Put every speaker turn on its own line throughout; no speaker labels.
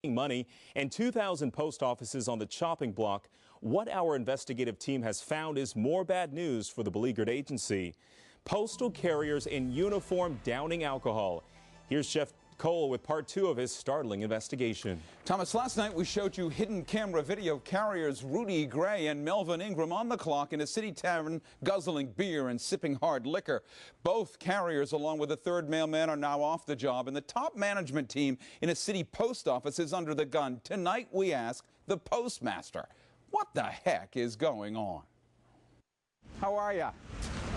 money and 2,000 post offices on the chopping block. What our investigative team has found is more bad news for the beleaguered agency. Postal carriers in uniform downing alcohol. Here's Jeff Cole with part 2 of his startling investigation.
Thomas, last night we showed you hidden camera video carriers Rudy Gray and Melvin Ingram on the clock in a city tavern guzzling beer and sipping hard liquor. Both carriers, along with a third mailman, are now off the job, and the top management team in a city post office is under the gun. Tonight we ask the postmaster, what the heck is going on? How are ya?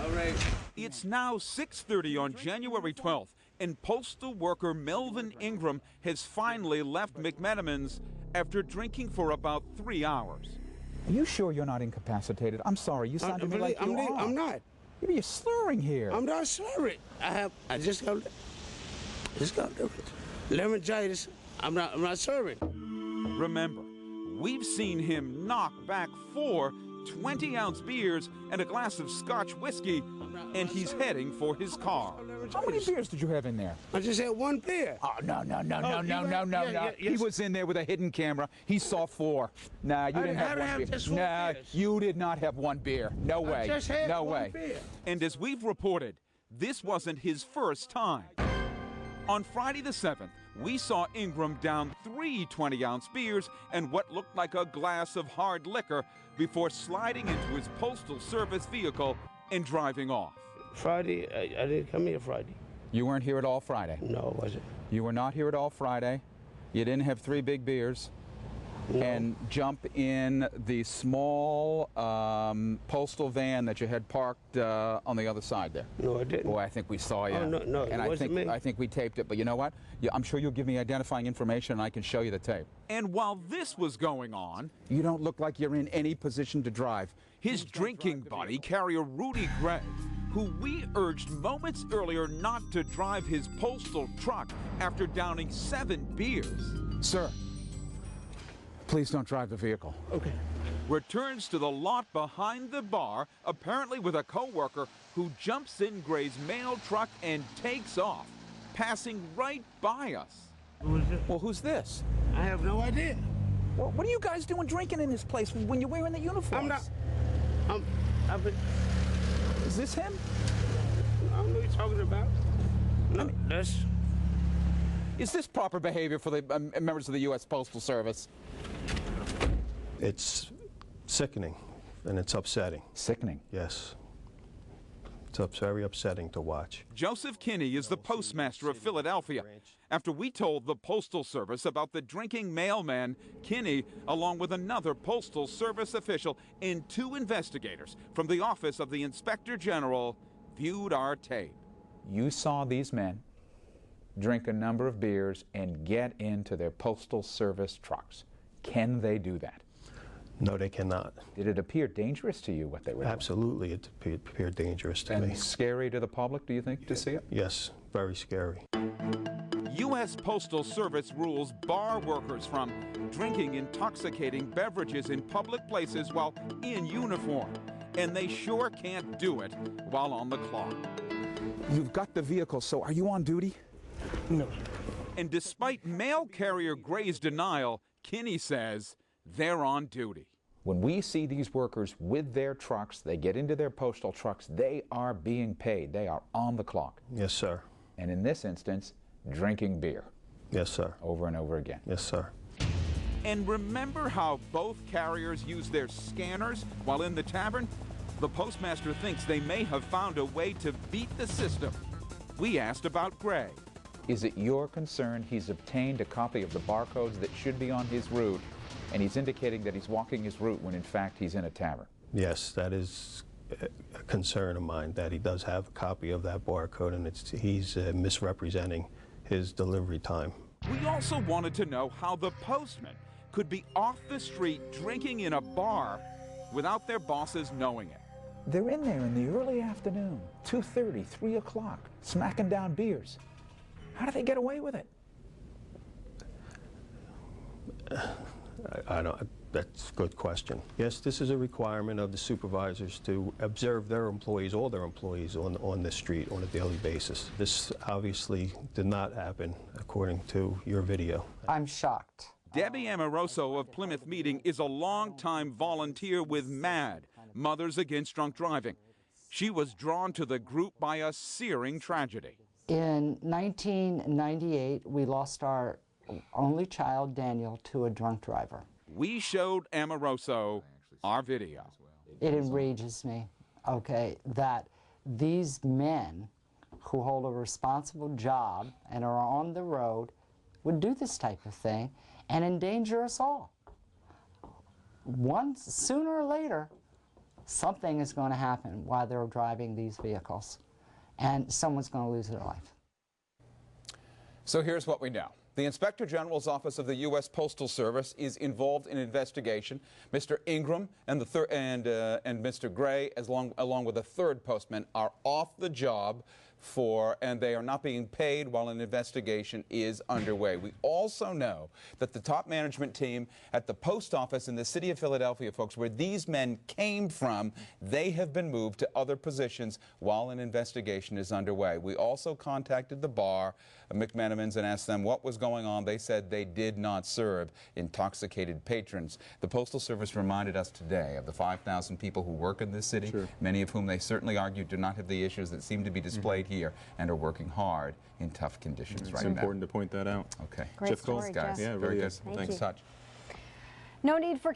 All right.
It's now 6:30 on January 12th, and postal worker Melvin Ingram has finally left McMenamin's after drinking for about 3 hours.
Are you sure you're not incapacitated? I'm sorry, you sound to me like you are.
I'm not.
You're slurring here.
I'm not slurring. I just got laryngitis. I'm not slurring.
Remember, we've seen him knock back 4 20-ounce beers and a glass of Scotch whiskey, and he's heading for his car.
How many beers did you have in there?
I just had one beer.
Oh, no.
Yeah,
He was in there with a hidden camera. He saw 4. Nah, you didn't have one beer. Nah, you did not have one beer. No way.
I just had
no
one
way.
beer.
And as we've reported, this wasn't his first time. On Friday the 7th, we saw Ingram down 3 20-ounce beers and what looked like a glass of hard liquor before sliding into his postal service vehicle and driving off.
Friday, I didn't come here Friday.
You weren't here at all Friday?
No, I wasn't.
You were not here at all Friday. You didn't have 3 big beers.
No.
And jump in the small postal van that you had parked on the other side there.
No, I didn't.
Boy, I think we saw you.
Oh, no,
and
it wasn't me.
I think we taped it, but you know what? I'm sure you'll give me identifying information and I can show you the tape.
And while this was going on,
you don't look like you're in any position to drive.
His drinking buddy, carrier Rudy Gray, who we urged moments earlier not to drive his postal truck after downing 7 beers.
Sir, please don't drive the vehicle.
Okay.
Returns to the lot behind the bar, apparently with a co-worker who jumps in Gray's mail truck and takes off, passing right by us.
Who is it?
Well, who's this?
I have no idea.
Well, what are you guys doing drinking in this place when you're wearing the uniforms?
I'm not.
Is this him?
I don't know what you're talking about. No, that's...
Is this proper behavior for the members of the U.S. Postal Service?
It's sickening, and it's upsetting.
Sickening?
Yes. It's very upsetting to watch.
Joseph Kinney is the postmaster of Philadelphia. After we told the Postal Service about the drinking mailman, Kinney, along with another Postal Service official and 2 investigators from the Office of the Inspector General, viewed our tape.
You saw these men drink a number of beers and get into their Postal Service trucks. Can they do that?
No, they cannot.
Did it appear dangerous to you what they were doing?
Absolutely, it appeared dangerous to me.
And scary to the public, do you think, to see it?
Yes, very scary.
U.S. Postal Service rules bar workers from drinking intoxicating beverages in public places while in uniform. And they sure can't do it while on the clock.
You've got the vehicle, so are you on duty?
No.
And despite mail carrier Gray's denial, Kinney says they're on duty.
When we see these workers with their trucks, they get into their postal trucks, they are being paid. They are on the clock.
Yes, sir.
And in this instance, drinking beer.
Yes, sir.
Over and over again.
Yes, sir.
And remember how both carriers use their scanners while in the tavern? The postmaster thinks they may have found a way to beat the system. We asked about Gray.
Is it your concern he's obtained a copy of the barcodes that should be on his route, and he's indicating that he's walking his route when in fact he's in a tavern?
Yes, that is a concern of mine, that he does have a copy of that barcode, and he's misrepresenting his delivery time.
We also wanted to know how the postman could be off the street drinking in a bar without their bosses knowing it.
They're in there in the early afternoon, 2:30, 3 o'clock, smacking down beers. How do they get away with it?
I don't. That's a good question. Yes, this is a requirement of the supervisors to observe their employees, all their employees, on the street on a daily basis. This obviously did not happen according to your video.
I'm shocked.
Debbie Amoroso of Plymouth Meeting is a longtime volunteer with MAD, Mothers Against Drunk Driving. She was drawn to the group by a searing tragedy.
In 1998, we lost our only child, Daniel, to a drunk driver.
We showed Amoroso our video.
It enrages me, okay, that these men who hold a responsible job and are on the road would do this type of thing and endanger us all. Sooner or later, something is going to happen while they're driving these vehicles, and someone's going to lose their life.
So here's what we know. The Inspector General's Office of the U.S. Postal Service is involved in investigation. Mr. Ingram and Mr. Gray, along with a third postman, are off the job and they are not being paid while an investigation is underway. We also know that the top management team at the post office in the city of Philadelphia, folks, where these men came from, they have been moved to other positions while an investigation is underway. We also contacted the bar, McMenamins, and asked them what was going on. They said they did not serve intoxicated patrons. The Postal Service reminded us today of the 5,000 people who work in this city, many of whom they certainly argue do not have the issues that seem to be displayed here and are working hard in tough conditions right now.
It's important to point that out.
Okay.
Great story,
guys.
Jeff.
Yeah,
very
really
good.
is.
Thanks, Touch.
No need for